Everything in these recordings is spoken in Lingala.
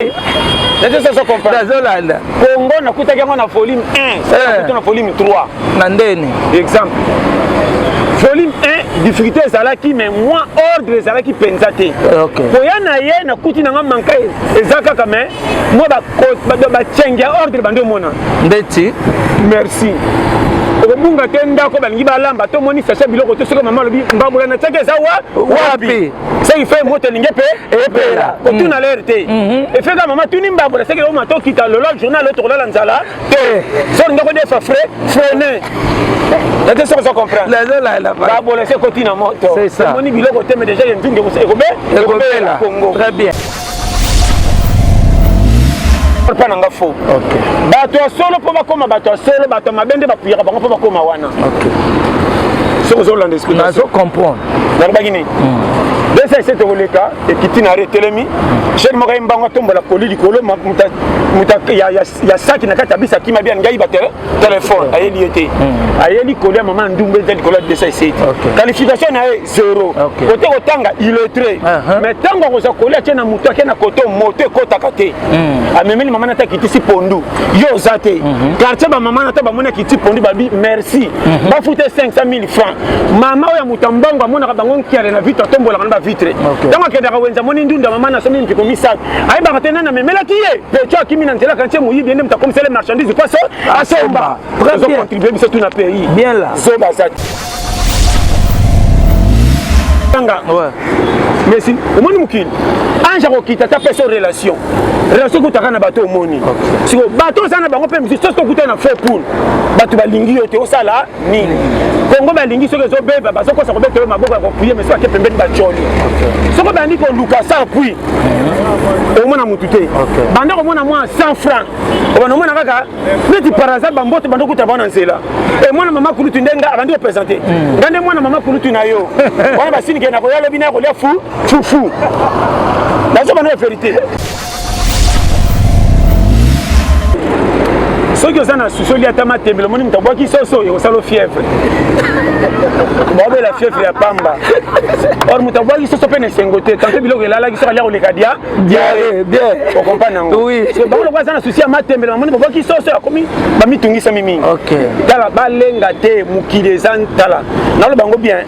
Est-ce que ça comprend? Congo na kutaki yango na volume 1, ça na volume 3. Nandeni. Exemple. Volume 1, difficulté ezalaki mais moi ordre ezalaki penzate. OK. Koya na ye na kuti na manka ezaka kama moi ba tchengia ordre bando mona. Ndeti. Merci. Obunga tenda ko balingi balamba to moni sasa biloko to soko mama lobi mbambola na teke za wapi. Ça il fait moto lingé epela. Ko tuna alerte. Et fait maman tuni mbambola c'est que o mato kita le journal l'autre là nzala. So ndako de fa frais freiner. Là ça ça comprendre. Là. Mbambola c'est ko tina moto. C'est ça. Moni biloko te mais déjà il ntunge ko epela Congo. Très bien. Nanga faux. OK. Bato solo po bakoma bato solo bato mabende bapuyaka bango po bakoma wana. OK. Ce que vous avez l'explication. Je comprends. Narbagini. Dès cette voleka et qui tina retelemi, j'ai demandé mbango tombo la coli du colo muta ya saki na kata bisa ki mabia ngai ba téléphone ayeli été. Ayeli coli maman ndumbe tel colo de ça ici. Qualification na 0. Côté otanga illettré. Mais tango ko sa coli tena muto akena koto moto kota kate. Amemeli maman na kiti si pondu. Yo zate. Quartier ba maman na ba mona kiti pondu babi merci. Ba fouté 500 000 francs. Maman ya mutambango amona bango kiare na vite tombo la ba vitre. Donc que da wenza moni ndunda maman na somi mpiko misa. Ai ba katena na memela kiye. Pecho kimi na nzela kanche muyi bien mta comme c'est les marchandises quoi ça asomba. Très bien contribuer sur tout na pays. Bien là. Soba ça. Tanga. Ouais. Mais si au moni mukini. Anja ko kita ta personne relation que tu as na bateau moni. Si le bateau ça na bango pe musique to kuta na fait pour bato balingi yo te osala nini. Congo balingi soki zo beba baso ko sa ko beto maboko ko puye mais so ke pembeni ba choli. Soko bandi ko luka sa puis. Au mona mutute. Banda ko mona moi 100 francs. O mona kaka neti par hasard bambote bando kuta bana nzela. Et mona mama kulutu ndenga abandi ko présenter. Ngande mona mama kulutu na yo. Wana basini ke na ko yalo bina ko le fou. La vérité. Ceux qui ont souci à Tamate, le monde est qui sont et au salon fièvre. La fièvre à Pamba. Or, Moutabois qui sont peine sengoté. Quand tu es là, qui sont allés au Lecadia, bien. On comprend. Oui. C'est bon, le voisin a souci à Maté, mais le monde qui sont comme Mami Tungi Samimi. Ok. Dans la balenga te, Moukilezan Tala. Dans le bango bien.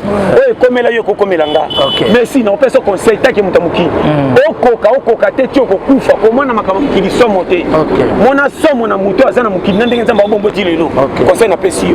Comme là, yoko comme langa. Mais si, non, personne conseil, t'as qui Moutamuki. Okoka, te, tu okufa, comment on a makamamuki qui sont montés. Mon assomme, mon amouto, azana qui n'a pas de bon petit lélo. Conseil n'a pas si.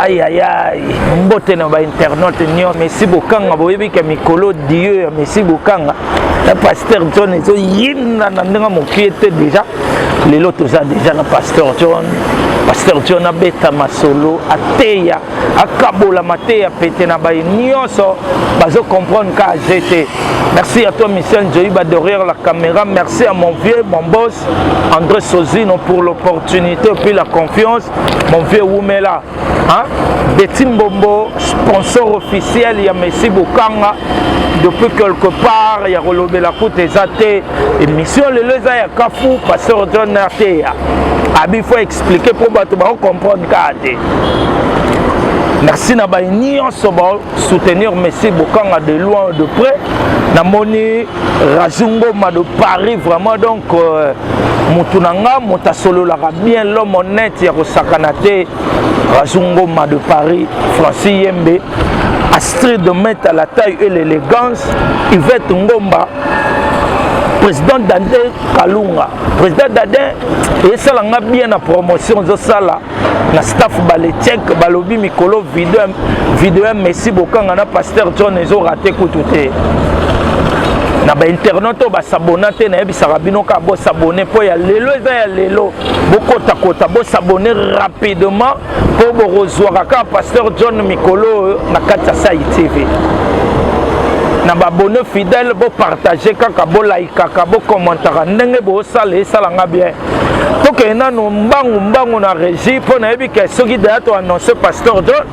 Aïe aïe aïe, mbote na ba internaute nyo Messi Bokanga boyebi ke mikolo Dieu Messi Bokanga la pasteur John ezo yinna na ndanga mokiete déjà les lotos a déjà na pasteur John abeta masolo ateya akabola mateya pete na ba nyonso bazo comprendre ka j'étais. Merci à toi Michel Joïba derrière la caméra, merci à mon vieux, mon boss André Sozino pour l'opportunité et puis la confiance, mon vieux Woumela. Hein? Betty Mbombo, sponsor officiel, il y a Messi Bokanga. Depuis quelque part, il y a relobé la côte des athées. Émission le Leza ya Kafou, pasteur John Artea. Il faut expliquer pour comprendre KD. Merci na baïnion soutenir Messi Bokanga de loin ou de près. Namoni Rajungo ma de Paris vraiment donc Moutunanga Motasolo la bien l'homme honnête ya Sakanate Rajungo ma de Paris Francis Yembe Astrid de mettre à la taille et l'élégance Yvette Ngomba président Dade Kalunga président Dade esalanga bien na promotion zosala na staff baletiek balobi mikolo video Messi Bokanga na pasteur John ezo raté kututé na ba internaute ba s'abonner te na yebisaka bino ka bo s'abonner po ya lelo eza ya lelo bokota kota bo s'abonner rapidement po bo rozwaka ka pasteur John Mikolo na kati ya Sai TV na ba abonné fidèle bo partager kaka bo like kaka bo commentaire ndenge bo sala esalanga bien toke nanu mbangu na régie po na yebi ke soki de to annoncer pasteur John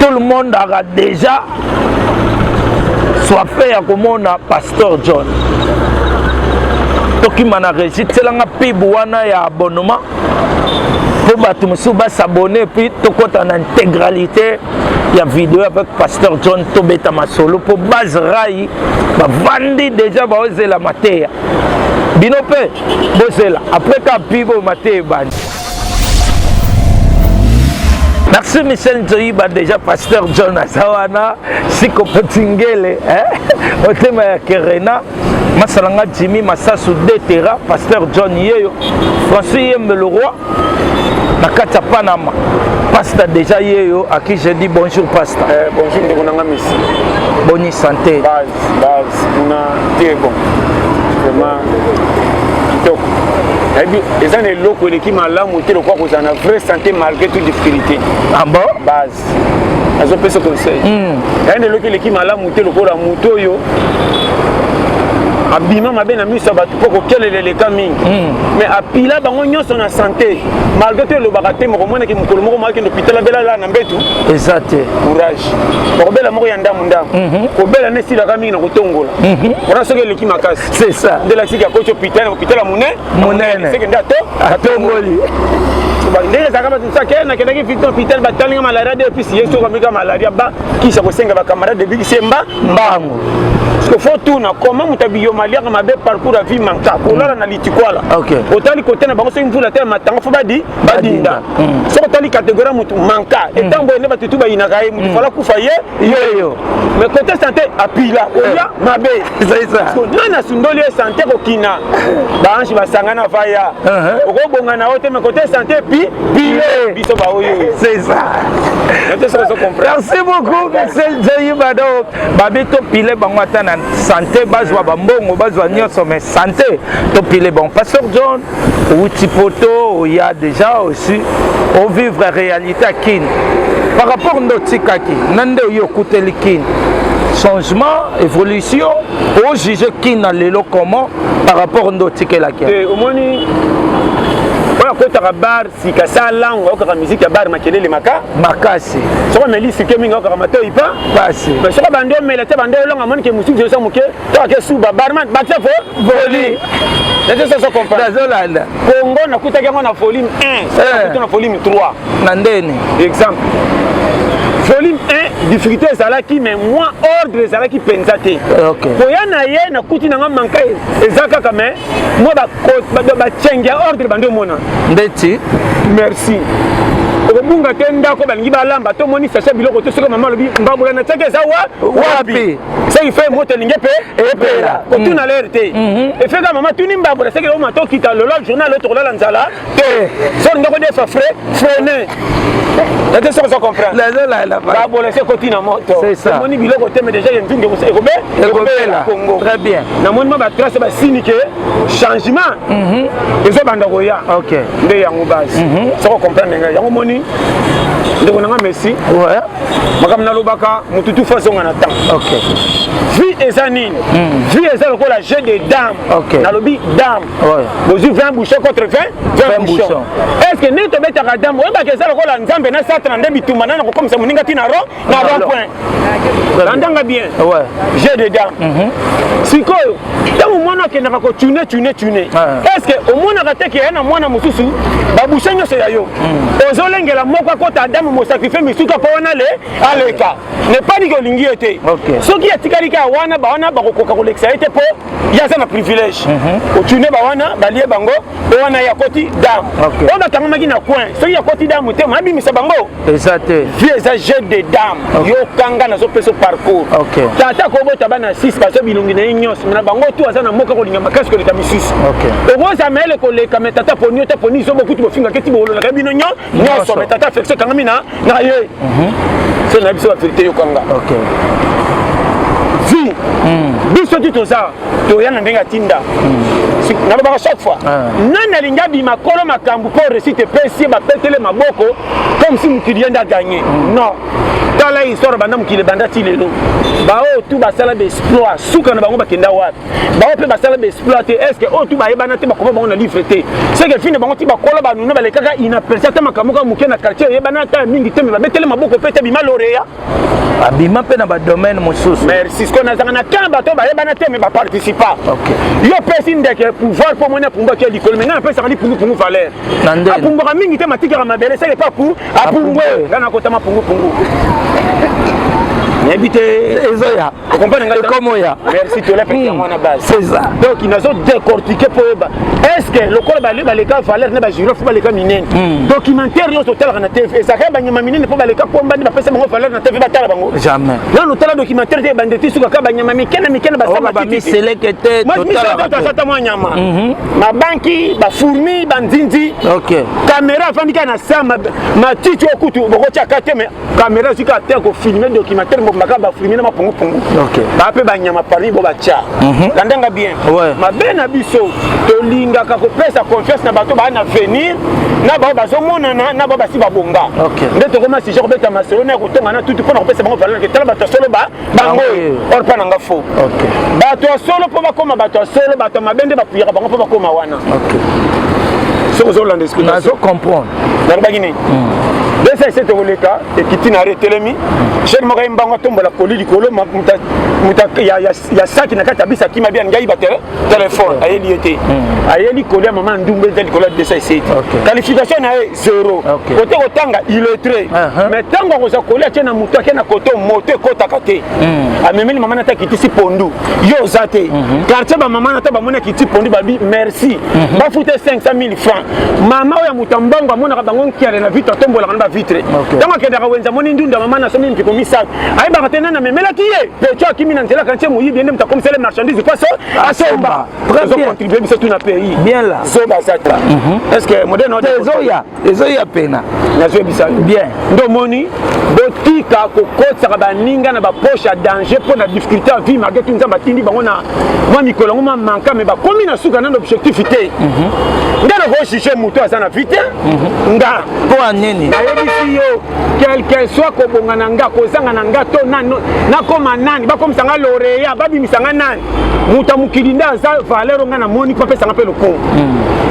tout le monde a déjà soit fait à comment pasteur John toki mana régie tselanga pibuana ya abonnement pour batu musu ba s'abonner puis tokota en intégralité ya vidéo avec pasteur John Tobeta Masolo pour base rai ba vandi déjà ba ozela matéya binope bozela après ka pibo matéya bani. Merci Michel Nzoïba, déjà pasteur John Azawana, Siko Potingele, au thème Kerena, Masalanga Jimmy, Massasu Detera, pasteur John Yeyo, François Yembe le roi, Nakata Panama, pasteur déjà Yeyo, à qui je dis bonjour pasteur. Bonjour, Ndonanga Messi. Bonne santé. Base, on a très bon. Vraiment, kitoko. Les gens sont locaux qui m'ont là monté le corps aux en vraie santé malgré toute difficulté. Ah bon? Base. Elles ont fait ce conseil. Les gens locaux qui m'ont là monté le corps à moto yo. Abima ma bien ami ça va pour quel est le camin. Mais à pila bango nyo son en santé malgré tout le baraté mo mona ki mukolo mo ma ki l'hôpital bela la na mbetu. Exact. Courage. Ko bela mo yanda munda. Ko bela ne sila kami na kotongola. Ora soke le ki makasi. C'est ça. De la sika ko hôpital monene. C'est que ndato atongoli. Ba ndenge za kama tsaka na kedaki fito hôpital batalinga malaria de puis yeso kamika malaria ba kisha ko senga ba camarade de bigi semba mbango. Parce que faut tout na comment mutabiyo malia kama be parcours à vie manka ko la na litikwala. OK. Otali côté na bango so mvula tellement matanga fo badinda. So otali catégorie mutu manka et tambo ne batutu ba inakaye mutu fala kufa ye yo. Mais côté santé apila oya mabe. C'est ça. So na sundoli santé ko kina. Ba anji ba sangana faya. Oko bonga na ote mais côté santé biso ba oyo. C'est ça. Merci beaucoup Michel Nzoïba. Babito pile bango atana santé bazwa bambongo bazwa nyonso mais santé to pile bon pasteur John ou tipoto il y a déjà aussi au vivre réalité à kin par rapport notikaki nande yo kuteli kin changement évolution au juger kin na lelo comment par rapport notikela kin au moni on a côté bar si kasa langue au musique ya bar makelele makasi so mais li sike minga ko mato ipa basi mais so bando mais la bando longa mon ke musique je so moke to ke suba barman bakse fo voli c'est ça comprendre azolanda Congo na kuta ke na volume 1 ça na volume 3 na ndeni exemple volume 1 difficulté ezalaki mais moi ordre ezalaki penza te koya na ye na kuti nanga manka ezaka kama moi ba chengia ordre bando mona ndeti merci obunga te ndako balingi balamba to moni sacha biloko to soka mama lobi mbabula na teke za wapi ça il fait moto linge pe epela ko tuna lerte et fait maman tuni mbabula c'est que o mato kita le journal le tourner la nzala te so ndako de fa freiner est-ce que ça comprend la babula c'est kotina moto c'est ça moni biloko te mais déjà il ndinge ko ekobela Congo très bien na moni ba trace ba signe que changement ezo banda ko ya OK nde yango base ça comprendre nga yango moni ndeko nanga Messi ouais makam na lobaka mututu façon na temps OK vie ezanine vie ezalo ko la jeu de dames na lobi dame ouais bozu 20 bouchons contre 20 bouchons est-ce que ne te beta ka dame oba ke ezalo ko la nzambe na satra nde bitumba na ko comme ça moninga tina ro na rond point ndanga bien ouais jeu de dames sikoyo tango mwana ke na ko tune est-ce que au mwana ka te ke na mwana mususu ba bouchons nyo ya yo ozolengela moko ko ta dame mo sacrifier misuka po wana le aleka ne pas ni ko lingi ete soki batikali ka wana bawana bakokoka kolekisa ete po yaza na privilège otune bawana balie bango wana ya koti dam on batangamaki na coin soki ya koti dam te mabimisa bango exacte vie eza jeu de dame yo kanga nazopesa parcours tata kobota bana 6 baso bilongi na ye nyonso na bango tu aza na moka kolinga makasi koleka misusu okozama ele koleka me tata poni ota poni zo bokuti bofinga keti bololaka bino nyonso me tata flexe kangami na ye so na biso bavérité yokanga vie biso ti toza toya na ndenge ya tinda nalobaka chaque fois nani alingi abima kolo makambo mpo réussite epesi ye bapetele maboko comme si mokili ye nde aganye non tala histoire banda mokili ebanda ti lelo baoyo tu basala baexploit suka na bango bakenda wapi bao mpe basala baexploit te est ce que oyo tu bayebana te bakoma bango na livre te seke fine bango ti bakola banuna balekaka inapercia te makambo kaka moke na quartier oyebana ata mingi te me babetele maboko mpe te bima loreya abima mpe na badomaine mosusu merci siko nazanga na kan bato bayebana te me baparticipa yo pesi ndeke pouvoir mpo moni apumbwaki ya likolo me ngai napesaka lipungupungu valeur apumbwaka mingi te matikaka mabele seke pa pu apumbwe ngai nakotama pungupungu nayebi te ezoya ekomoya merci tolapeki yango wana base c'est ça donc nazo décortiquer mpo oyeba est ce que lokola baleka valeur ne bagiro fo baleka minene documentaire nyonso otalaka na tv ezalaka banyama minene mpo baleka kombani bapesa bango valeur na tv batala bango jamais nano otala documentaire te ebande ti sukaka banyama mikene bamiseleke te totalaka mwa nyama mabanki bafourmi bandindi caméra afandika na sa matiti okutu bokotiaka te me caméra esika te kofilme documentaire mbaka bafilme na mapungupungu bape banyama parmi bo batya landanga bien mabe na biso tolingaka kopesa confiance na bato baa na venir na bao bazomonana na bao basi babonga nde tokoma sujet kobeta masolo na kotonga na tutu mpona kopesa bango valeur ke tala bato ya solo bango or mpa nanga fo bato ya solo mpo bakoma bato ya solo bato ya mabe nde bapuyaka bango mpo bakoma wana soki ozolanda comprendre nalobaki nini desa ese tokoleka ekiti na retelemi sheri moko ye mbango atombola koli likolo ya saki na kati ya bisa kima bia ngai batelefone ayeli ye te ayeli koli ya mama ndumba eza likolo ya desa ese te qualification na ye 0 kote kotanga illettré mais ntango akozwa koli atie na moto ake na kote moto ekotaka te amemeli mama nata kitisi pondu yo oza te quartier bamama nata bamoni akiti pondu babi merci bafute 500 000 francs mama oyo ya moto mbango amonaka bango nkiale na vitre atombolaka na bavitre ntango akendaka wenza moni ndunda mama na somi mpiko misato ayebaka te nani amemelaki ye peto akimi na nzela kantie moyibi ende moto akomisele marchandise po asomba ozocontribue biso tu na pays soba zata est ce que moderne ezoya pena nazoyebisa bien nde omoni botika kokotisaka baninga na bapoche ya danger mpo na difficulté ya vie malgré tu nzambe atindi bango na mwa mikolo yango mwa manka me bakomi na suka nano objectif te nde nakojuge moto aza na vie te nga mpo anini nayebisi yo quelque soit kobonga na nga kozanga na nga to nakoma nani bakomisanga loreya babimisanga nani moto ya mokili nde aza valeur nga na moni mpo apesanga mpe lokungu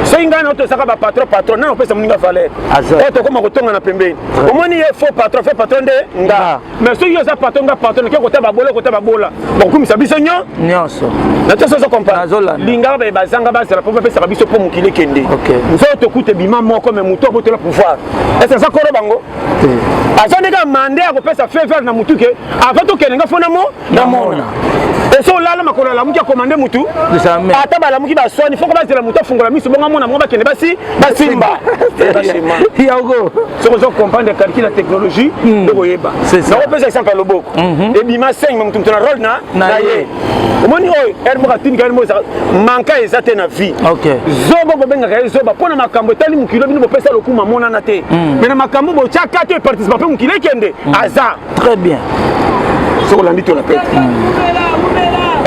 soki ngai na otosaka bapatron nani opesa moninga valeur oyo tokoma kotonga na pembeni omoni ye faux patron nde nga mais soki yo oza patron nga patron oke kota babola bakokumisa biso nyonso nato sozo comprendre lingaka baye bazanga bazala mpo bapesaka biso mpo mokili ekende nzoto tokute bima moko me moto abotola pouvoir est ce aza kolo bango aza ndeka mande ya kopesa faveur na mutu ke ava tokende nga fo namona eso olala makolo alamuki akomande mutu ata balamuki baswani foko bazela mutu afungola miso bongo amona bango bakende basimba yago soki ozo comprendre calcul ya technologie okoyeba nakopesa exemple ya loboko ebima 5 me mutu na role na ye omoni oyo ere moko atindika ere moko manka eza te na vie zobo bobengaka ye zoba mpo na makambo etali mokili bino bopesa lokumu amonana te me na makambo botyaka te eparticipa mpe mokili ekende aza très bien soki olandi to na pete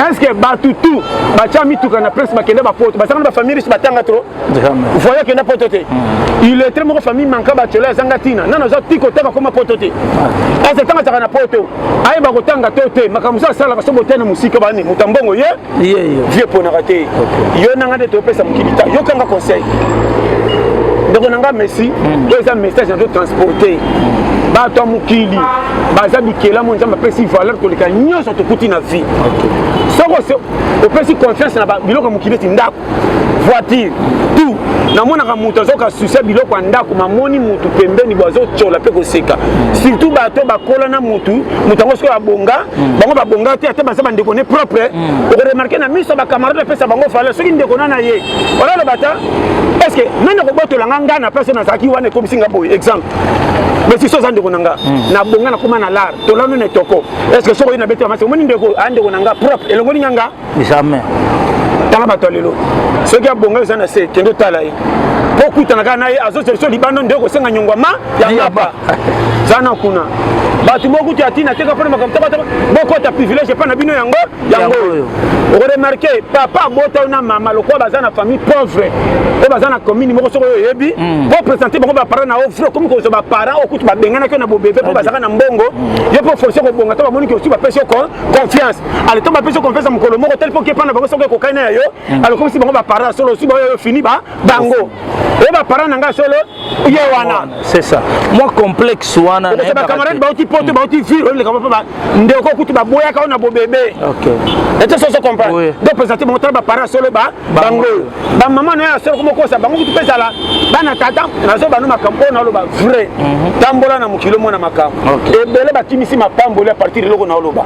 est ce que bato tu batya mituka na presse bakende bapoto basanga na bafamille riche batanga tro voye akenda poto te illettré moko famille manka bacelo azanga ntina nano aza tika otanga koma poto te ese ntango ataka na poto ayeba kotanga to te makambo so asalaka so botya na mosika bani moto mbongo ye vie eponaka te yo nanga nde topesa mokili ta yokanga conseil ndeko nanga messi to eza message na totransporte bato mukili baza bikela mo nzamba pesi valeur koleka nyonso tokuti na vie soko opesi confiance na biloko mukili ti ndako voiture tout namonaka moto azoka succès biloko ya ndako mamoni mutu pembeni bazocola mpe koseka surtout bato bakola na mutu yango soki babonga bango babonga te ate baza bandeko ne propre okoremarke na miso bacamarade apesa bango valeur soki ndeko na ye olaloba ta est ce que nani kobotolanga nga na place nazalaki wana ekomisinga boye exemple mais si soza ndeko na nga na bonga nakoma na lar tolano na etoko est ce que soko oyo nabeti bamasi omoni ndeko andeko na nga propre elongoli nyanga jamais tala bato lelo soki abonga eza na se kendo tala ye po kutanaka na ye azoseliso libando nde kosenga nyongwama ya ngapa zana kuna bato mokuti atina teka mpona makambo bokota privilège epa na bino yango oyo okoremarke papa abota na mama lokola baza na famille pauvre oyo baza na commune moko soki oyo oyebi po présente bango baparent na ofre komi kozwa baparent okuti babenganaki na bobebe mpo baza na mbongo ye mpo force kobonga to bamoniki osi bapesi yo confiance ale to bapesi yo confiance ya mokolo moko tel mpo kepa na bango soki ekokai na yo alokomisi bango baparent solo osi baoyo fini bango oyo baparent na ngai solo ye wana c'est ça moi complexe wana bacamarade bauti poto bauti ville oleka papa ndeko okuti baboyaka oyo na bobebe ete soso comprendre donc présenter bango tala baparent solo bango bamama na yo ya solo komokosa bango kutu mpe ezala bana tata nazo bano makambo oyo naoloba vrai tambola na mokili mwana makambo ebele bakimisi mapamboli a partir eloko naoloba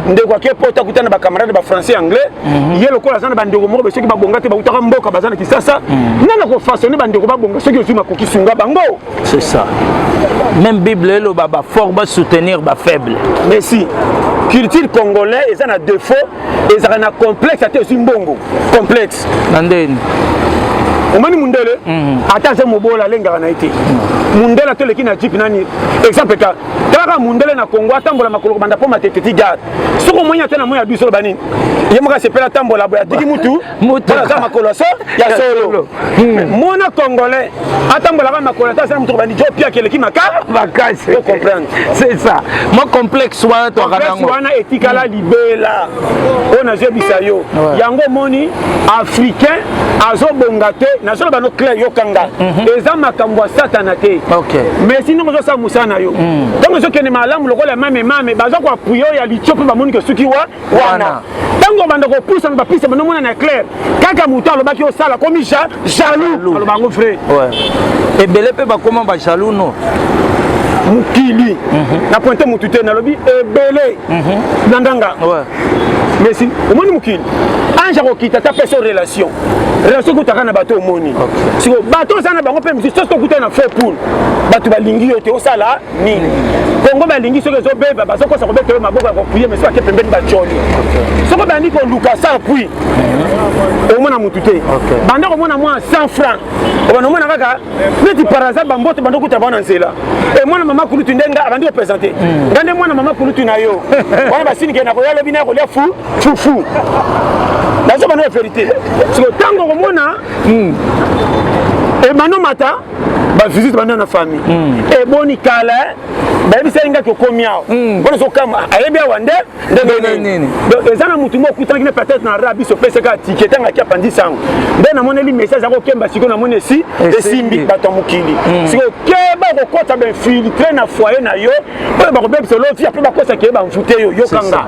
ndeko ake poto akuta na bacamarade bafrançais anglais ye lokola aza na bandeko moko soki babonga te bautaka mboka baza na kisasa nana kofaçonne bandeko babonga soki ozwi makoki sunga bango c'est ça même bible eloba bafort basoutenir bafaible mais si culture congolais eza na défaut ezalaka na complexe ate ozwi mbongo complexe na ndeni omoni mundele ata aza mobola alengaka na ye te mundele atoleki na jipe nani exemple ka talaka mundele na kongo atambola makolo kobanda mpo mateteti gare soki omoni ate na moi ya biso bani ye moko asepela atambola boye atiki mutu aza makolo ya solo mona congolais atambolaka makolo ata aza na mutu kobandi jo piaki eleki makasi comprendre c'est ça moi complexe wana complexe wana etikala libela oyo nazobisa yo yango omoni africain azobonga te nazolo bano clair yokanga eza makambo ya satana te mais sinon ozosala mosala na yo ntango ezokende malamu lokola mame baza koapuye oyo ya litio mpe bamoni ke soki wana ntango banda kopusa na bapisa banomona na clair kaka moto alobaki osala komi jaloux aloba yango vrai ebele mpe bakoma bajaloux no mokili na pointe motu te nalobi ebele na ndanga mais si omoni mokili ange akokita ta pesa relation kutaka na bato omoni siko bato oza na bango mpe misusu soki tokuta na faux poule bato balingi yo te osala nini kongo balingi soki ezobeba bazokosa kobeta yo maboko ya kopuye mais soki ake pembeni bacoli soki bandi koluka sa pui omona mutu te banda komona mwa 100 francs obana omona kaka neti par hasard bambote banda okuta bango na nzela e mwana mama kulutu ndenga abandi kopresente nga nde mwana mama kulutu na yo wana basinike na koya lobi na ya kolia fufu nazo bana ya vérité siko ntango komona ebano mata bavisite banda na famille eboni kala bayebisa ye ngaki okomi awa mpona sokama ayebi awa nde ndenge eza na mutu mo okutanaki ne peut-être na ra biso pesaka atike ntango aki apandisi yango nde namoneli message akokemba sikoyo namoni esimbi bato ya mokili sikoyo keba kokota bainfiltre na foyer na yo oyo bakobebisa lofi apre bakosaki ye bamfute yo yokanga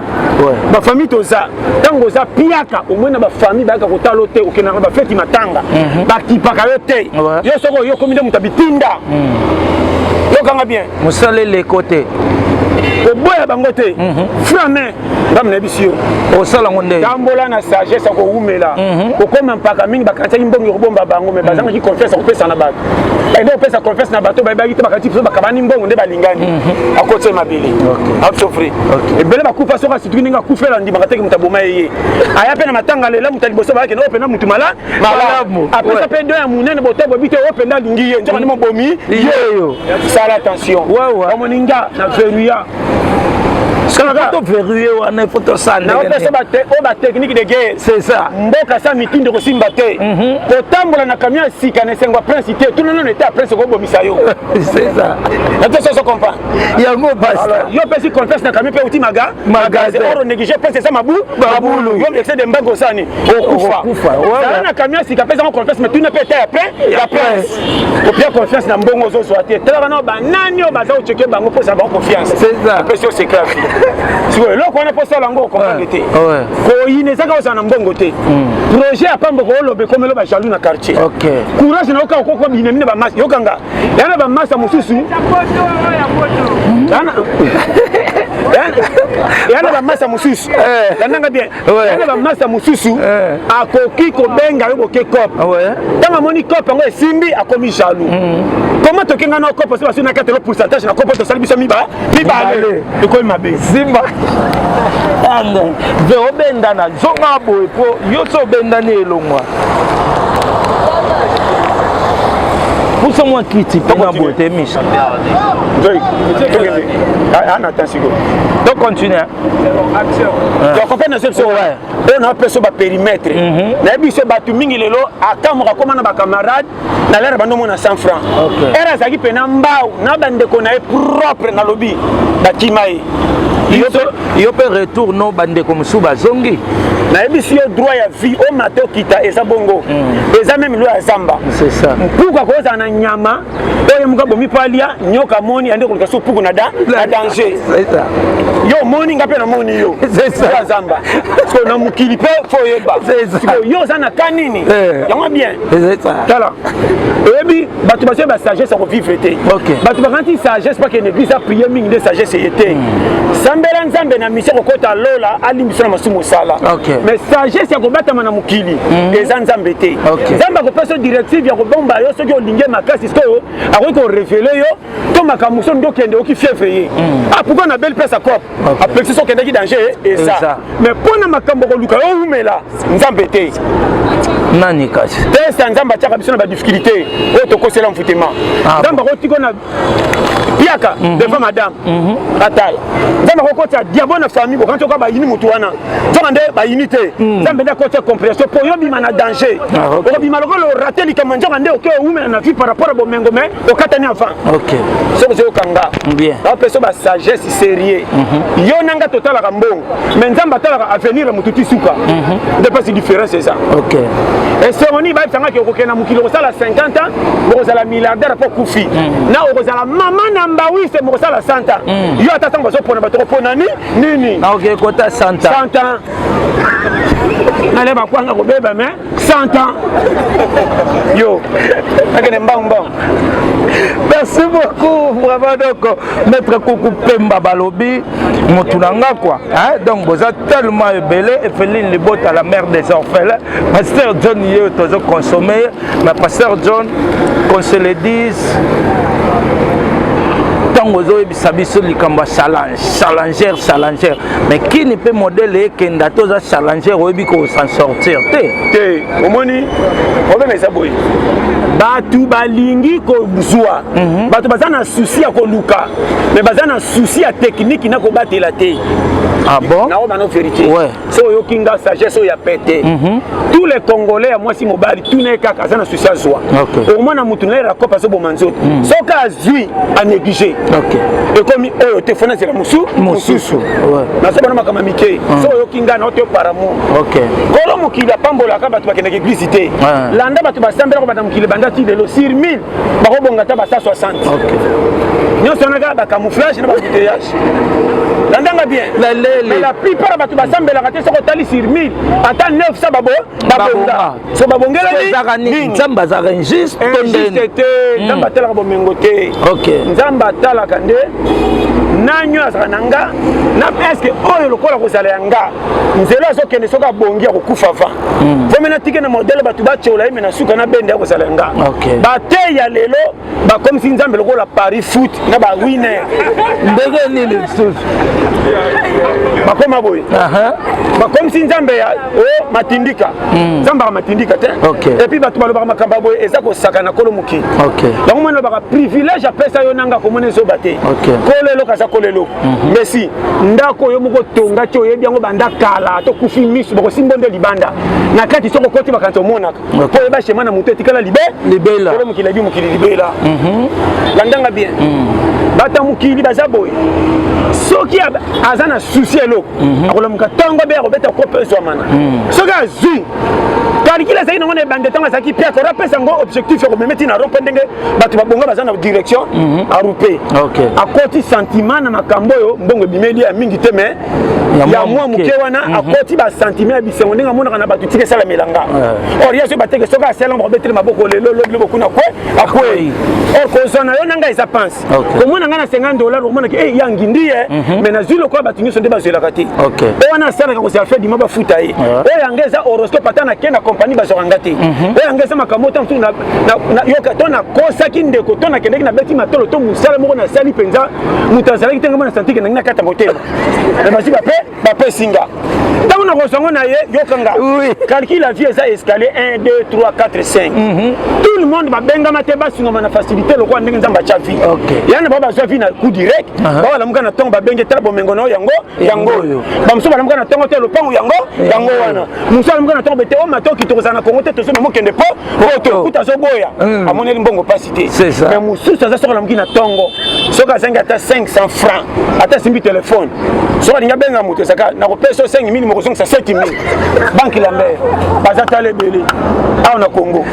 bafamille toza ntango oza piaka omoi na bafamille bayaka kotala o te okendaka bafeti matanga bakipaka yo te yo soko yo komi nde moto abitinda yokanga bien mosalele kote oboya bango te frame ndambo nayebisi yo osala ngo nde tambola na sagesse akowumela okoma mpaka mingi bakatisaki mbongo ekobomba bango me bazangaki confiance akopesa na bato nde kopesa confiance na bato bayebaki te bakati biso bakabani mbongo nde balingani akotie mabele aosofri ebele bakufa soki asituki ndenge akufela ndimaka teke moto aboma ye aya mpe na matanga lela moto ya liboso bayaki na openda motu malamu apesa mpe ndo ya monene botoboyebi te openda alingi ye nzoka nde mobomi yeyo sala attention omoninga na veruya photo verrouillé wana photo sande na opesa ba technique de guerre c'est ça mboka sa mitindo ko simba te kotambola na camion sika na sengwa prince te tout non était prince ko bomisa yo c'est ça na to so comprend yango basta yo pesi confesse na camion pe uti magasin oro négliger prince ça mabulu yo excès de mbango sani okufa ça na camion sika pesa ko confesse mais tout ne peut être après la prince ko bien confiance na mbongo zo so te tala na ba nani o baza o checker bango pour ça ba confiance c'est ça pesi o secret si le ko na posa lango ko ngete ko yine saka osana mbongo te projet apambo ko lobe komelo ba jaloux na quartier OK courage na okako ko binemine ba mas yokanga yana ba masa mususu yana ba masa mususu yananga bien yana ba masa mususu akoki ko benga yo ke cop tanga moni cop ngo esimbi akomi jaloux comment to kenga na cop parce que na 4 pourcentage na cop to sali biso mi ba ko mabe simba anga ve obenda na zonga boy po yo so benda ne elongwa pousse moi critique pour beauté Mich donc continue donc on peut ne se on a perçu ba périmètre na biso batu mingi lelo akamoka koma na ba camarade na lera bando mona 100 francs era zaki pena mbao na bande ko na propre na lobby bakimai yo pe retour no bande comme suba zongi na ebisi yo droit ya vie au matin kita eza bongo eza même lo ya zamba c'est ça pourquoi koza na nyama oyo muka bomi palia nyoka moni ande ko so puku na danger c'est ça yo moni ngape na moni yo c'est ça zamba so na mukili pe foyeba c'est ça yo za na kanini yango bien c'est ça tala ebi batu ba ba sagesse ko vivre te batu ba kanti sagesse pas que l'église a prié mingi de sagesse était sambela nzambe na mission ko kota lola ali mission na masumu sala mais sagesse ya ko batama na mukili eza nzambe te nzambe ko pesa directive ya ko bomba yo soki olinge makasi ko ako ko révéler yo to makamuso ndo kende oki février ah pourquoi na belle place à cop après ça kende ki danger et ça mais pona makambo ko luka yo umela nzambe te nani kasi testa nzambe ataka biso na ba difficulté o to kosela mfutema nzambe ko tiko na piaka devant madame atala nzambe ko kota diabo na famille ko kanto ka ba yini mutu wana nzambe ba yini te nzambe da kota compression po yo bima na danger o bima lokolo rater likamanja kande o ke umela na vie par rapport à bomengo mais o katani avant so zo kanga bien ba peso ba sagesse sérieux yo nanga total ka mbongo mais nzambe atala avenir mutu tisuka de pas différence c'est ça et cérémonie ba tanga ke okokena mukilo ko sala 50 ans ko sala milliardaire pour kufi na ko sala mama namba 8 c'est ko sala 100 ans yo atata ngo so pona ba to pona nini na ok kota 100 ans nale ba kwanga ko beba mais 100 ans yo akene mbang merci beaucoup vraiment donc maître Koukou Pemba balobi motunanga quoi hein donc vous êtes tellement belé et Féline Libota la mère des orphelins pasteur John yo tozo consommer mais pasteur John qu'on se le dise tango zo ebisa biso likambo challenger mais qui ne peut modèle kenda toza challenger oyebi ko s'en sortir te omoni problème eza boye batu balingi kozwa batu baza na souci ya koluka mais baza na souci ya technique na kobatela te ah bon na obano vérité so yo kinga sagesse ya pété tous les congolais à moi si mobali tout n'est kaka aza na souci azwa au moins na mutu na rako paso bomanzo soka azui a négliger et comme oyo te fona zela mususu na so bana makama mike so yo kinga na oto paramo kolo mukila pambola ka batu bakende église te landa batu basambela ko bata mukile banda ti lelo sur 1000 bako bonga ta basa 60 nyoso na ba camouflage na ba bouteillage landanga bien mais la plupart batu basambela ka te so ko tali sur 1000 ata 900 babonga so babongela ni nzamba za injuste te nzamba tala ko mengo te nzamba tala kande nanyo azananga na presque oyo lokola ko sala yanga nzela zo kende soka bongi ya kokufa va vomena tike na modèle batu ba chola yime na suka na bende ya ko sala yanga ba te ya lelo ba comme si nzambe lokola Paris foot na ba winner ndege nini sus ba koma boy ba comme si nzambe ya o matindika nzamba matindika te et puis batu baloba makamba boy eza ko saka na kolo muki donc mwana ba privilège a pesa yo nanga ko mona so baté ko lelo ka lelo mais si ndako yo moko tonga ti oyebi yango banda kala to kufi misu bokosimbo nde libanda na kati soko koti bakanto monaka po yeba shema na mutu etikala libela ko mokili bi mokili libela landanga bien bata mokili baza boye soki aza na souci eloko akolamuka ntongo be akobeta kope ezwamana soki azwi kalikila ezalaki nango na ebande ntango azalaki mpe akorapesa yango objectif ya komemeti na rompe ndenge bato babonga baza na direction arupe akoti sentiment na makambo oyo mbongo ebimeli ya mingi te me ya mwa moke wana akoti basentiment ya bisengo ndenge amonaka na bato tika esala melanga or ye soki bateke soki asalango bakobetele maboko lelo lobilo bokuna akwei or kozwa na yo nanga eza pense komona nga na $50 okomonaki ya ngindi ye mais nazwi lokola bato nyonso nde bazwelaka te oyo wana asalaka kosi alfe dima bafuta ye oyo yango eza horoscope ata nake na compagnie bazwakanga te oyo yango eza makambo to mosusu yoka to nakosaki ndeko to nakendeki nabeti matolo to mosala moko nasali mpenza moto azalaki te ngai na santike nangi nakata motema na basi bape singa ntango na kozwango na ye yokanga calcule la vie eza escalier 1 2 3 4 5 tout le monde babengama te basungama na facilité lokola ndenge nzambe atya vie yana bao bazwa vie na coup direct bawalamuka na ntongo babenge tala bomengo na oyo yango oyo bamosusu balamuka na ntongo te lopango yango wana mosusu alamuka na ntongo bete o matoki tokozala na kongo te tozome mokende po oyo kuta azoboya amoneli mbongo pasi te mais mosusu aza soki alamuki na ntongo soki azangi ata 500 francs ata simbi telefone soki alingi abenga moto ezaka nakopesa 5000 mokosongisa 7000 banki lambert baza tala ebele awa na kongo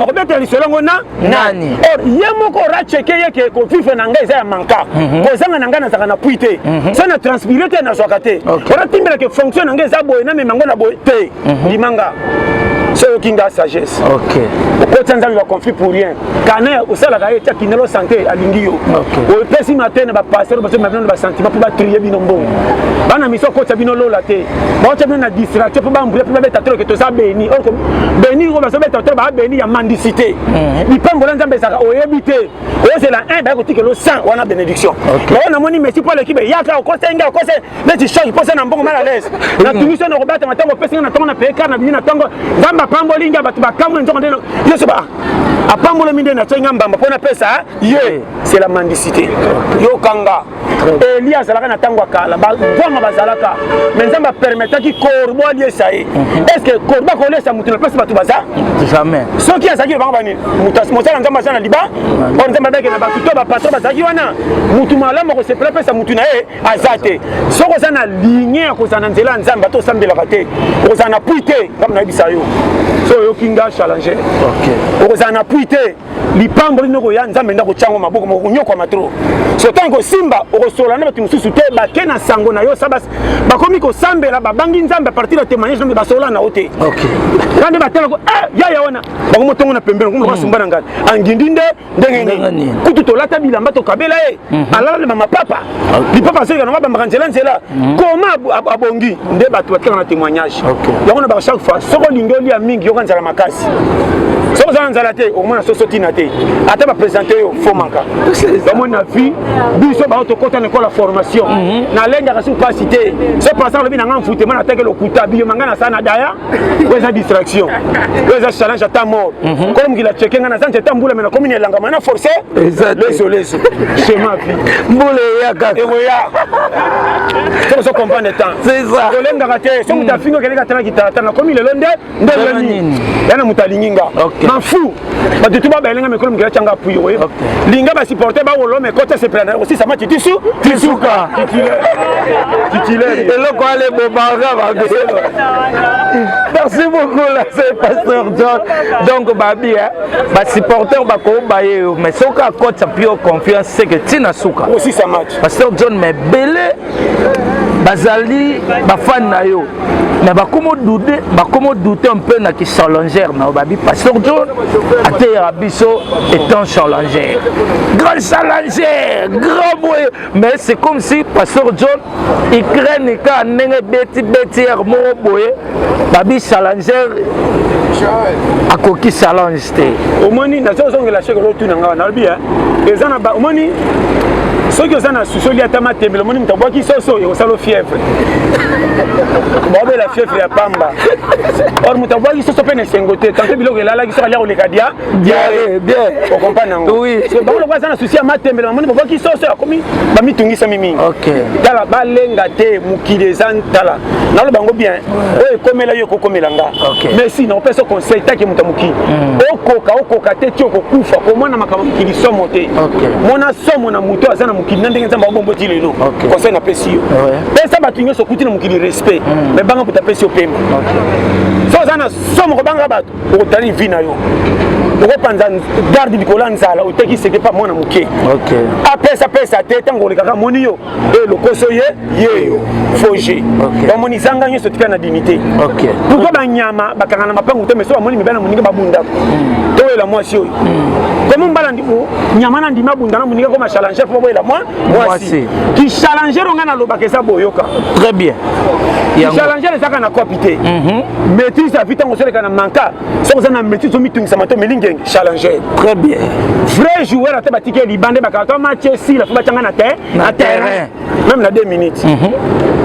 akobetela lisolo yango nani or ye moko oracheke yeke kovivre na ngai eza ya manka kozanga na ngai nazalaka na pui te sa na transpire te nazwaka te oratimbelake fonction na ngai eza boye namema yango na boye te limanga so yokinga sagesse okotya nzambe baconflit pour rien kana osalaka ye tia kinelo santé alingi yo opesi matin na bapasteur basomabino na basentiment mpo batrie bino mbongo bana miso okotya bino lola te baotya bino na distraction mpo bambula mpo babeta toloke toza beni or beni oyo bazobeta tolo babeni ya mandicité lipambola nzambe ezaka oyebi te oyozela 1 baya kotikelo 100 wana bénédiction bayo namoni mesi mpo lekibe yaka okose nge okose neti choc mposa na mbongo mal à l'aise na tuniso na kobata matango opesi nga na ntongo na pekar na bini na ntongo nzambe apamboli nga bato bakamwe nzongo nde nyonso apambolami nde natya nga mbamba mpo napesa ye c'est la mendicité yokanga Eli azalaka na ntango ya kala bavwanga bazalaka mais nzambe apermetaki korbo aliesa ye est ce que korbo akolesa motu na place bato baza soki azalaki bango bani mosala nzambe aza na liba or nzambe abeke na bato to bapatro bazalaki wana motu malamu akosepela pesa motu na ye aza te soki oza na ligne ya kozala na nzela ya nzambe bato osambelaka te okozala na pui te ngambo nayebisa yo so oyoki nga challenger okozala na pui te lipamboli ndenge oya nzambe nde akotyango maboko mokonyokwama tro so ntango kosimba okosola na bato mosusu te bake na sango na yo sa bakomi kosambela babangi nzambe a partir ya témoignage nzambe basola na yo te nde batalako yaya wana bakomotongo na pembeni komo basumba na ngai angindi nde ndenge nini kutu tolata bilamba tokabela ye alala na mapapa lipapa azoyika nango abambaka nzela koma abongi nde bato batikaka na témoignage yango na chaque fois soko olingi olia mingi yoka nzala makasi soko ozala nzala te okomona soso tina te ata bapresente yo fomaka bamoni na vie biso bao tokota na ekola formation nalengaka si mpasi te so pasa alobi nanga mfutema nateke lokuta biyo manga na saa na daya oyo eza distraction oyo eza challenge ata mort kolo mokili acheke nga na zanze ata mbula me nakomi na elangama na force leso chema vie mbula eya kaka ekoya soko so comprendre temps kolengaka te so moto afingi okeleka tala kitala nakomi lelo nde nini yana moto alingi nga mafu bato tu babaelenga mekolo mokili atyanga apui oye linga basupporter bawolo mekota sepela na osisa mati tisuka titulaire eloko ale bobanga babe merci beaucoup là c'est pasteur John donc babi basupporter bakobaye mais soki akota pio confiance c'est que tina suka osisa mati pasteur John mais belé bazali bafan na yo mais bakomo douter un peu na ki challenger na babi pasteur John ateyera biso étant challenger grand challenger grand boy mais c'est comme si pasteur John Ukraine ka ndenge beti moko boye babi challenger akoki salonge te omoni nazozongela cheke lotuna na lobi eza na omoni soki oza na susoli ata matembele omoni moto abwaki soso ekosala fièvre babela fièvre ya pamba or moto abwaki soso mpe na esengo te tanto biloko elalaki soki alia koleka diare okomprendre yango bango aza na susi ya matembele omoni babwaki soso akomi bamitungisami mingi tala balenga te mokili eza tala naloba yango bien oyo ekomela yo ekokomela nga mais si nakopesa conseil taki moto ya mokili okoka te ti okokufa komona makambo mokili somo te mona somo na moto aza na mokili na ndenge nzambe abomboti lelo conseil napesi yo pesa bato nyonso okuti na mokili respect mais banga moto apesi yo pema so oza na somo kobanga bato okotali vi na yo okopanza garde likolo ya nzala oteki seke pa mwana moke apesa te ntango olekaka moni yo lokoso ye yo foge bamoni zanga nyonso tika na dignité pourkoi banyama bakanga na mapangu te mais so bamoni mibala moninga babundako toyela mwasi oyo komo mbala nyama na ndima bunda na moninga koma challenger po boyela mwasi ki challenger onga na lobaka eza boyoka très bien challenger ezaka na kopi te maîtrise avi ntango osoleka na manka soki oza na maîtrise omitungisa mato melingi challenger très bien vrai joueur ata batiki libande bakaka match esila fo batianga na terrain même na 2 minutes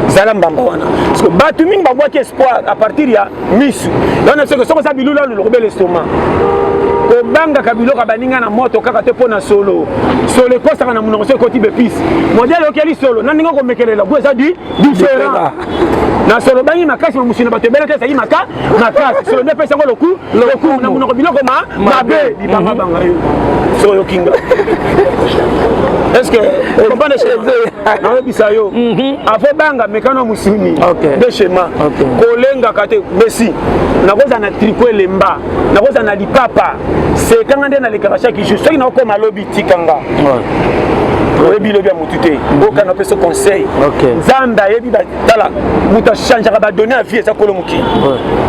zala mbamba wana parce que bato mingi babwaki espoir à partir ya misu donc soki oza bilula lolo kobela estomac kobangaka biloko baninga na moto kaka te mpo na solo ekosaka na monoko so ekoti bepisi modele okeli solo na ndenge okomekelela go eza différent na solo bangi makasi mamusi na bato ebele te ezali makasi solo nde epesa yango lokumu na monoko biloko mabe libanga banga yo solo yokinga est-ce que okompane cheze naobisa yo afo banga mekano musuni de schéma kolengaka te mesi nakoza na tricot elemba nakoza na lipapa sekanga nde nalekaka chaque jour soki nakokoma lobi tikanga oyebi lobi ya motu te okanga mpe so conseil nzambe ayebi tala moto achangeaka badonne ya vie eza kolo mokili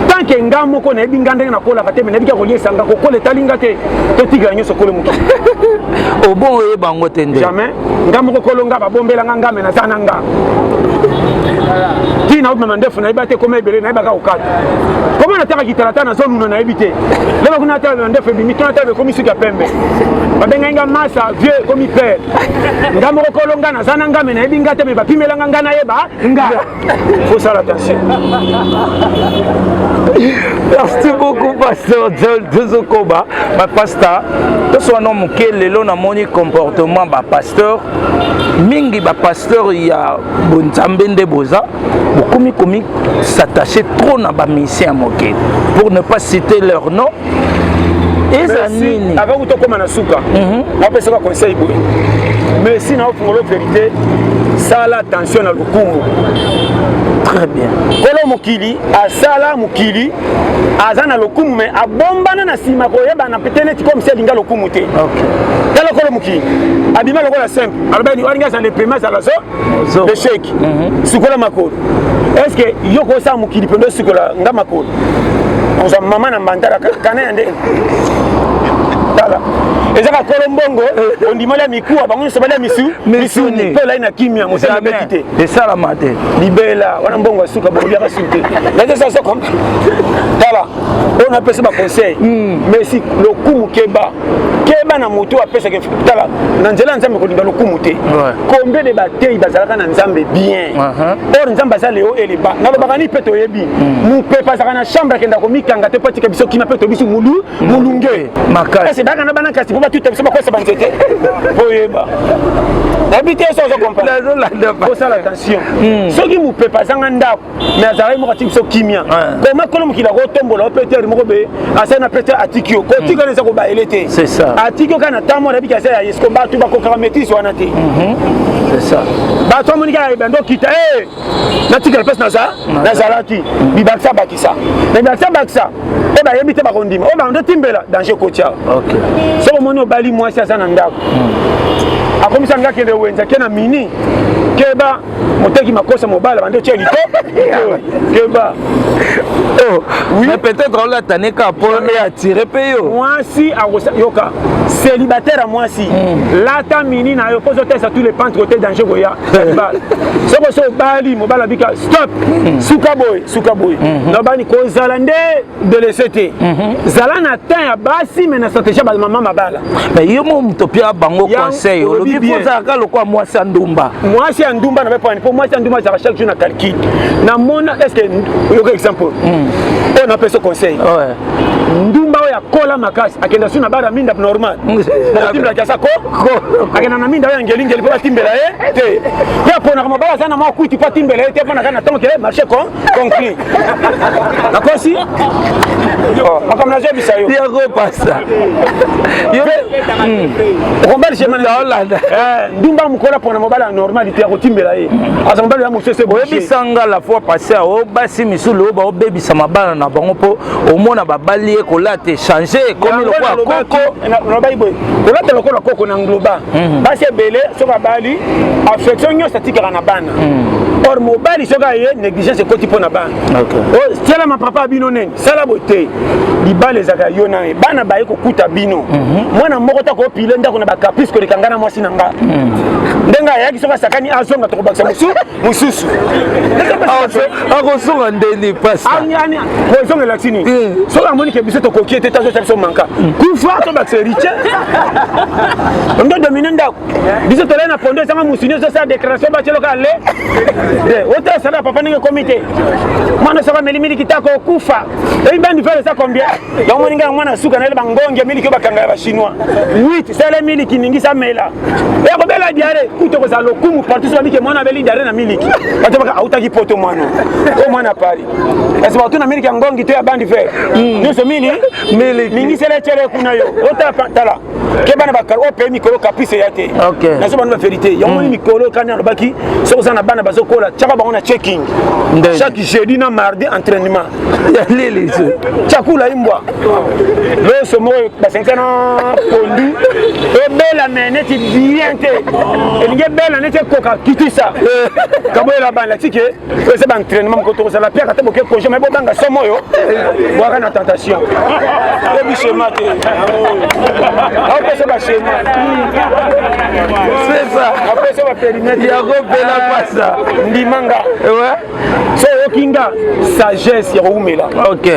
tant ke nga moko nayebi nga ndenge nakolaka te me nayebika koliesanga kokola etalinga te totikela nyonso kolo mokili obon oyeba yango te nde jamais nga moko kolo nga babombelanga nga me naza na nga ti naobimama ndefu nayeba te koma ebele nayebaka kokata koma nataka kitalata nazoluna nayebi te leba kuna atala ndefu ebimi to natala ekomi suki ya pembe babengai nga masa vieux ekomi pere nga moko kolo nga naza na nga me nayebi nga te me bapimelanga nga nayeba nga faut faire attention. Merci beaucoup pasteur Zozokoba ma pasteur to so no mukele lo na moni comportement ba pasteur mingi ba pasteur ya bonzambe nde boza komi s'attacher trop na ba mission mokele pour ne pas citer leur nom. Merci. Avant que tu commences à souka, on peut se conseiller. Mais si on a la vérité, ça la attention à l'okumu. Très bien. Kolo mokili, asala mokili, azana l'okumu mais abombana na sima koyeba na peut-être comme c'est linga l'okumu te. OK. Kala kolo mokili. Abima lokola simple. Alors ni waringa za les primaires à la zo. Le chèque. Sukola makolo. Est-ce que yoko sa mokili pendo sukola nga makolo? On a maman na mbandara kana yande. Tala. Ezaka kolombongo on dit mala mikuwa bango so bala misuni pe la ina kimia mo sa betite. Et ça la matin. Libela wana mbongo suka bolia ka sulte. Là ça comme tala. On appelle ça conseil. Mais si le kumu keba na moto apesa ke tala na nzela nzambe ko linga lokumu te. Combien de batailles bazalaka na nzambe bien. Or nzambe za leo eleba. Na lobaka ni peto yebi. Mu pepa za na chambre kenda ko mikanga te patika biso kima peto biso mulunge. Makasi. C'est baka na bana kasi ba tout ça quoi ça banzete. Poyeba. Habiter ça je comprends. Faut ça attention. Soki mu pepa za ndako mais azali mo katiki so kimia. Comment kolom ki la rotombola peut-être mo be asana peut-être atikio. Ko tika neza ko ba elete. C'est ça. Atikio kana tamo na bika ça est-ce que ba tu ba ko karamétis wana te. C'est ça. Ba to monika e bando kita na tika pesa na za na zalaki bibaksa bakisa. Mais baksa e ba yebite ba kondima. O ba ndo timbela danger kocha. OK. So moni obali mwasi asana ndako. Akomisa nga kende wenza kena mini keba moteki makosa mobala bande chelito keba Oui. Mais peut-être on l'a tanné pour attirer payo. Moi si yoka célibataire à moi si. Là ta mini na yo pose test à tous les pentes côté danger goya. Soko so bali mo bala bika stop. Suka boy. Na bani ko zalande de l'ECT. Zalana tan ya basi mais na stratégie ba maman mabala. Mais yo mo mtopia bango conseil. Le bipo za ka lokwa moi si andumba. Moi si andumba na point pour moi si andumba ça chaque jour na calcul. Na mona est-ce que yo exemple. On appelle ce conseil. Ouais. Ndumba ya kola makasi akenda suna bara minda normal. Na timbela kasa ko. Akenda na minda ya ngeli po timbela te. Ya pona kama bala sana ma kuti pa timbela te pona kana tonke marché conclu. D'accord si? Akamna je bisayo. Ya go passa. Yo Rombal je mana Hollande. Ndumba mukola pona mobala normalité ya timbela asa mobala ya musese bo. Bisanga la fois passée au basi misulu ba obebisa mabala na bango po omona babali kolate changer comme le quoi coco na baiboy kolate lokola coco na ngloba basi ebele soka bali affection nyo statika na bana or mobali soka ye négligence ko tipo na bana oh tiala ma papa bino nen sala bote libale zaka yo na bana ba ko kuta bino mwana moko ta ko pile ndako na ba caprice ko likangana mwasi na nga ndenga yaki soka sakani azonga to baksa mususu ako songa ndeni passe ani ko songa latini soka moni ke biso to ko kiete tazo chapiso manka kufa to bakse riche ndo dominer ndako biso to lena pondo sanga musini so sa déclaration ba chelo ka le ota sala papa ninge comité mwana saka melimili kitako kufa et bandi faire ça combien donc moni nga mwana suka na ile bangonge miliki bakanga ba chinois 8 sala miliki ningi sa mela et ko bela diare kuto ko sa lokumu partout so biki mwana beli diare na miliki bataka autaki poto mwana ko mwana pari parce que na miliki ngongi to ya bandi faire nyoso miliki ningi sala chere kuna yo ota tala ke bana bakar o pe mikolo caprice yate na so bana vérité yo moni mikolo kana no baki so ça na bana bazokola chaka bango na checking chaque jeudi na mardi entraînement ya lili chakula imbwa le somo basenkana pondu e bela meneti bien te elinge bela nete koka kitisa kabo la bana tike c'est ba entraînement ko to ça la pierre kata boke projet mais bo banga somo yo boaka na tentation e bi schéma te après c'est ba schéma c'est ça après c'est ba périmètre ya go bela passa ndimanga ouais c'est okinga sagesse ya rumela OK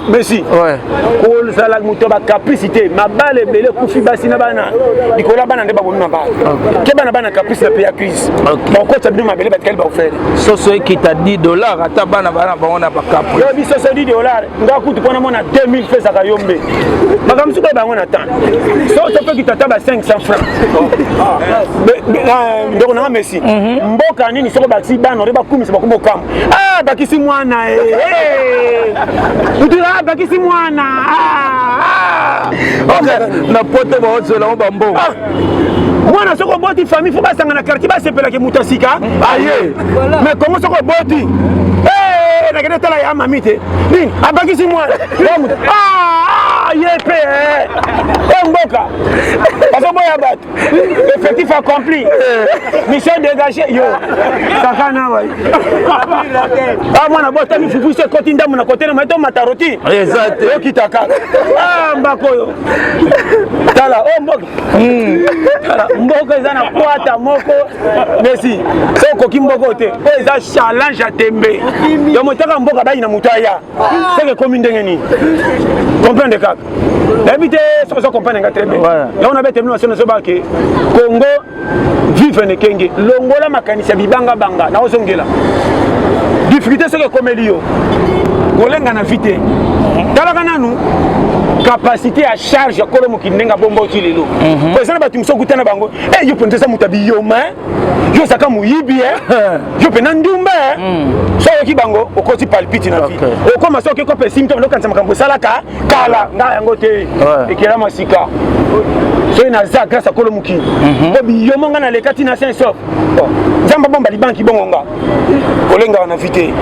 merci ouais ko sala muto ba capacité mabale belé kufi basi na bana dikola bana ndeba bonna ba ke bana caprice na payer crise donc ko tabino mabele ba tkali ba offert so qui t'a $10 ata bana on a ba cap yo biso so $10 nga kutu pona mona 2000 fesa ka yombe magam suka ba ngona tan so to pe kitata ba 500 francs donc na merci mboka nini soko ba si bana reba kumisa ba kumbo kam bakisi mwana utira bakisi mwana na pote ba ozola ba mbongo mwana soko boti famille faut basanga na quartier ba sepela ke mutasika aye mais comment soko boti na kene tala ya mamite nini abakisi mwana yepe mboka parce boya bat effectif accompli mission dégagée yo sakana wa mwana bota mi fufu se koti ndamu na kote na mato mataroti exact yo kitaka mbako yo tala mboka tala mboka ezana kwata moko merci so koki mboko te eza challenge à tembe yo motaka mboka bayi na mutaya c'est que comme ndenge ni comprendre kaka habité so comprendre nga très bien là on avait terminé na so ba ke Congo vive ne kenge longola makanisa bibanga banga na ozongela difficulté c'est que comme elio kolenga na vite talaka nanu capacité à charge ya kolo mokindenga bombo tilelo ko ezana batu msokutana bango yo pentesa mutabi yo ma yo saka muyibi yo pena ndumba so yoki bango okoti palpite na vie okoma so ko pe symptôme lo kanza makambo salaka kala nga yango te ekela masika so ina za grâce à kolo muki ko bi yo monga na lekati na saint sauf zamba bomba li banki bongonga kolenga na vite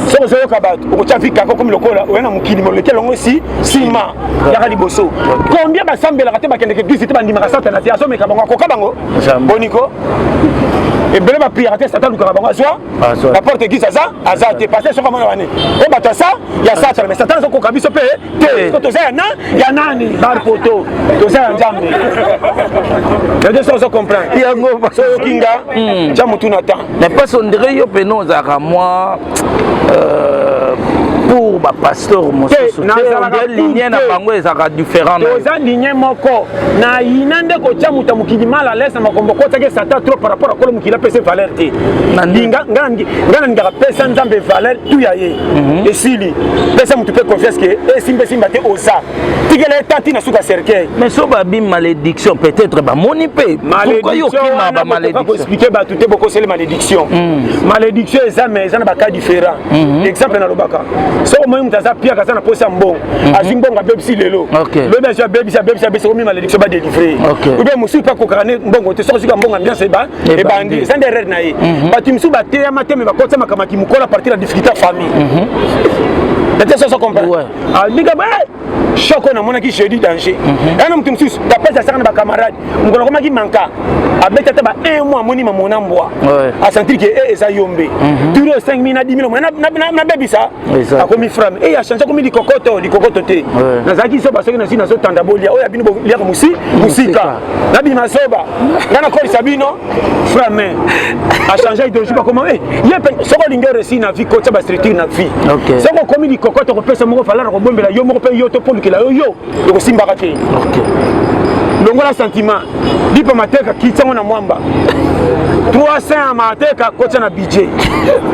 so so yokabato okochafika ko comme lokola oyana mukili mo lekel ngo si sima yaka liboso combien basambela kate bakende ke 18 bandima ka sata na tia so meka bango koka bango boniko et belle ma prière à Satan lukaka bango azwa la porte église aza te passer sur comment on est et bato ça il y a Satan mais Satan ko kabiso pe te to ça ya nani bar poto to ça nzambe les deux sont comprendre yango so kinga jamu tunata mais pas on dirait yo peno za moi pour ba pasteur mosusu te ligne na bango ezaka différent toza ligne moko na inande ko chamuta mukidi mala lesa makombo ko take Satan trop par rapport à ko mukila pese valeur te ngana ngara pesa nzambe valeur tu ya ye esili pesa mutu pe confiance que simba te osa tikele tati na suka cercueil mais so ba bim malédiction peut-être ba moni pe pourquoi yo kima ba malédiction pour expliquer ba tout beaucoup c'est malédiction malédiction eza mais eza na ba cas différent exemple na lobaka so moi mutaza pia kaza na posa mbongo azimbonga bebisi lelo bebisi bebisi omi malédiction ba délivrer ou bien musu pas ko karane mbongo te so sika mbongo ambiance ba e bandi sans erreur na ye batu musu ba te amateme ba kotsa makamaki mukola partir la difficulté famille peut-être ça comprendre ah diga ba choc on a mon qui jeudi danger un homme musu ta pesa ça na ba camarade mukolo koma ki manka abeta ta ba un mois moni mamona mbwa a sentir que eza yombe turo 5000 na 10000 na bebisa akomi frame et a changé comme di kokoto te nazaki so basoki na sina so tandabolia oya bino lia musika na bima soba ngana ko sabino frame a changé de jour comment ye soko lingere si na vie ko tsa ba structure na vie soko komi di kokoto ko pesa moko falala ko bombela yo moko pe yo to polukela yo ko simba ka te longola sentiment lipa mateka kitsango na mwamba 300 mateka kotsa na budget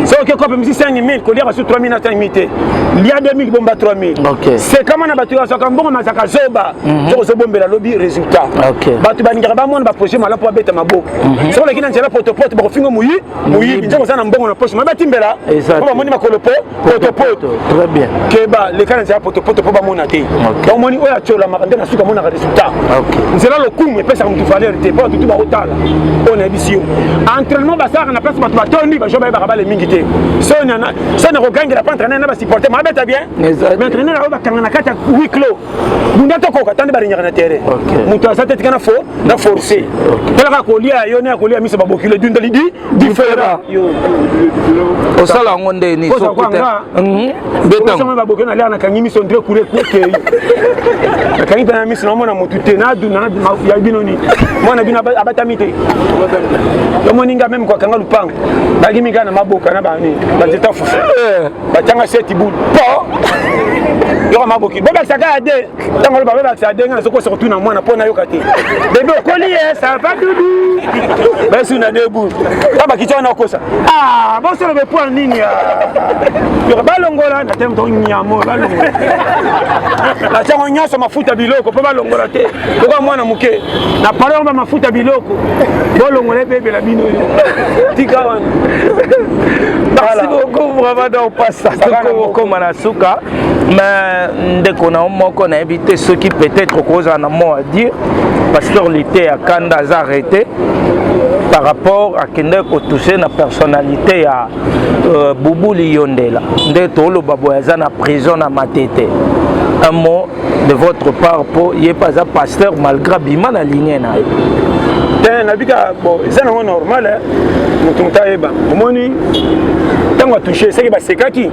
so ke ko pemisi 5000 ko lira sur 3000 na 5000 lia 2000 bomba 3000 c'est comment na batu so ka mbongo mazaka zoba so bombela lobi résultat batu baninga ba mona ba projet mala po beta maboko so la kina njela poto ba ko fingo muyi nzo sana mbongo na poche mabati mbela ko moni makolo poto très bien keba le kana njela poto po ba mona te ba moni oya chola makande na suka mona résultat nzela lokumu pesa mtu valeur te po tout ba otala on a bisio entraînement basaka na place batu batoni ba joba ba le mingi te so na reganga la entraîner na ba supporter ma beta bien mais entraîner na ba kanga na kata huis clos bunda to ko katande ba rinyaka na terrain mutu asate tikana fo na forcer tela ko lia yo na ko lia misa ba bokile dunda lidi différent o sala ngonde ni so kuta beta so ba bokile na lia na kangi miso ndre kure kweke na kangi pa na miso na mona mutu te na duna ya binoni mona bina abatamite yo moninga même kwa kanga lupango bagi mingana maboka na bani bazeta fufu batanga seti boule po yo maboki beba saka ade tango ba beba saka denga soko surtout na mwana pona yo kate bebe okoli ça va dudu besu na debu baba kichwa na kosa bo solo be point nini yo balongola na tembo nyamo balongola la tango nyaso mafuta biloko po balongola te ko mwana muke na palo ba mafuta biloko bolongola bebe la bino tika wana merci beaucoup vraiment donc passe comme Manasuka mais dès qu'on a moko na invité ceux qui peut-être cause en mot à dire pasteur l'été à Kanda arrêté par rapport à kende ko toucher na personnalité ya Boubou Liyondela nde to lo baboyaza na prison na Matete un mot de votre part pour y pas un pasteur malgré bima na ligne na nabika bon ça non normal mutu mutaeba omoni tango toucher c'est que ba sekaki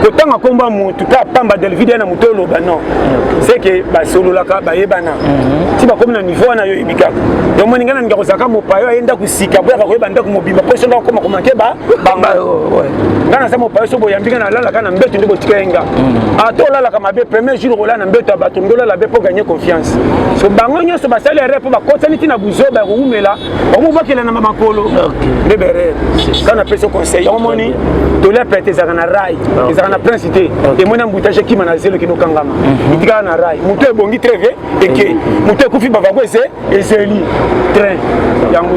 kotanga komba mutu ka pamba del video na mutolo ba non c'est que ba solo la ka ba yebana ti ba comme na niveau na yo ibika donc moni ngana ngako saka mo payo yenda kusika boya ko yeba ndako mobimba pression ndako koma komanke ba ngana sa mo payo so boya mbika na lala kana mbeto ndiko tikenga ato lala kama be premier jour rola na mbeto ba tundola la be pour gagner confiance so bango nyoso ba salaire pour ba kotani ti na buzoba ko umela o mo bakela na makolo bebere kana peso conseil o moni to la pete za na rai na principité et moi na mbutaje ki manazelo ki no kangama itika na rai muto ebongi treve eke muto kufi bava kwese ezeli train yango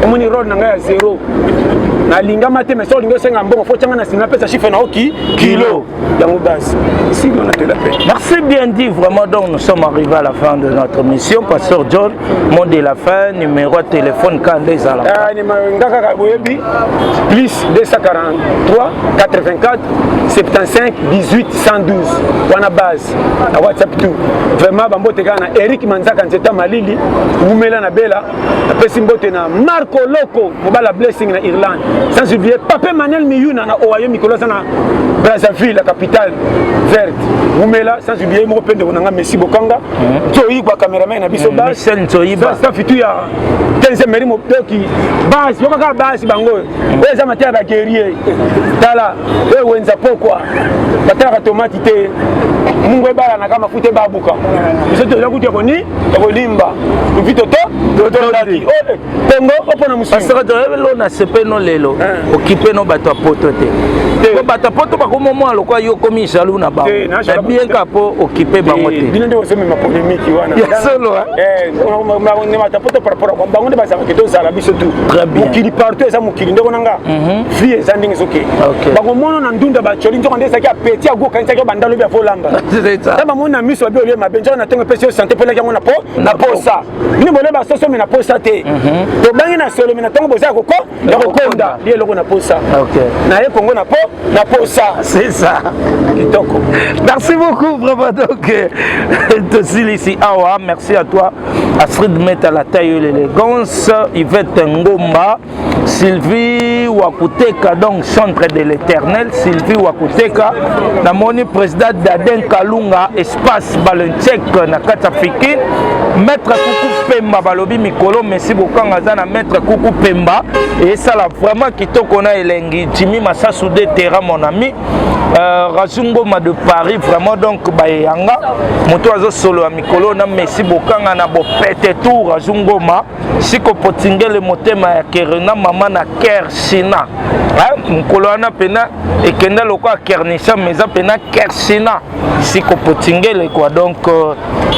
omoni road na ngaya 0 na linga mate mais so lingo senga mbongo fo tanga na singa pesa chiffre na oki kilo yango base si on a de la paix. Merci bien dit vraiment donc nous sommes arrivés à la fin de notre mission pasteur John mot de la fin numéro de téléphone quand des ala numéro ngaka boyebi plus 243 84 70 75 18 112 wana base na WhatsApp tout vraiment bambote kana Eric Manzaka Nzeta Malili Wumela na Bela apesi mbote na Marco Loco mobala blessing na Irlande sans oublier Pape Manel Miyuna na Owayo Mikolo na Brazzaville la capitale verte Wumela sans oublier mo pende onanga Messi Bokanga Toyi kwa cameraman na biso base Michel Toyiba ça fitu ya 15e meri mo doki base yokaka base bango eza matia ba guerrier tala wenza pokwa bataka tomati te mungu ebala na kama fute babuka biso to yakuti koni kolimba vito to ndaki Kongo opona musu parce que to na sepeno lelo okipe no bato poto te ko bato poto ba ko momo lokwa yo komi jalou na ba bien ka po okipe bango te bino nde oseme ma polémique wana solo ne mata poto par rapport à bango nde ba saka keto sala biso tout mukili partout eza mukili ndeko nanga vie eza ndenge soke bango mono na ndunda ba choli ndeko ndesa ki apeti ago kanisa ki bandalo bia volamba taba mona miso bi ole mabenjo na tengo pesi santé pela ki mona po na posa ni bole ba soso me na posa te to bangi na solo me na tengo boza ko ya ko konda li eloko na posa na ye kongo na po na posa c'est ça kitoko merci beaucoup vraiment donc ici awa merci à toi Astrid Meta la taille l'élégance Yvette Ngomba Sylvie Wakuteka donc centre de l'éternel Sylvie Wakuteka na moni président d'Aden Kalunga espace Balenchek na Katafiki maître Kuku Pemba balobi mikolo merci beaucoup ngazana maître Kuku Pemba et ça là vraiment kitoko na elengi Jimmy Massasu de terrain mon ami Razungo ma de Paris vraiment donc bayanga moto azo solo mikolo na merci beaucoup na bo pete tout Razungo ma siko potingele motema ya Kerena mama na Kershina mukolo wana pena ekenda lokwa Kernisha meza pena Kershina siko potingele quoi donc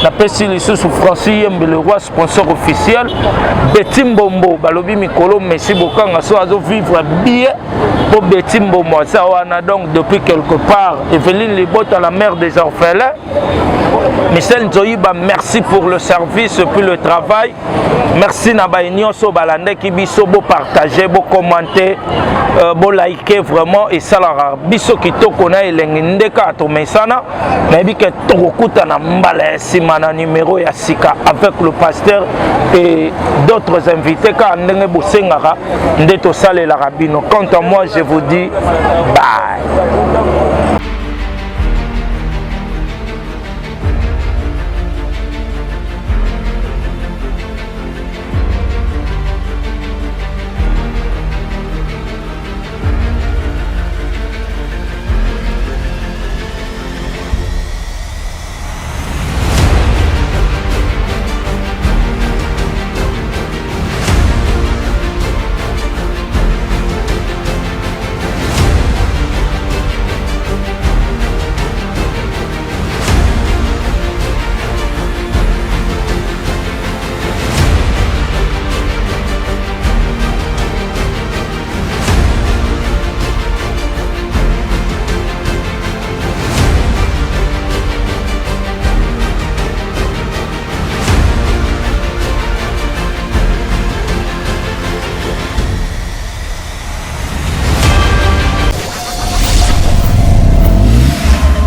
na pesi lisusu Francis Yembe le roi sponsor officiel Betty Mbombo balobi mikolo merci beaucoup ngaso azo vivre bien pour Betty Mbombo ça wana donc depuis quelque part Evelyne Libota la mère des orphelins Michel Nzoyiba merci pour le service puis le travail merci na ba nyonso balande ki biso bo partager bo commenter bo liker vraiment et ça la biso kitoko na elengi ndeka to mesana na bi ke tokuta na mbala sima na numéro ya sika avec le pasteur et d'autres invités ka ndenge bosengaka ndeto salela rabino quant à moi je vous dis bye.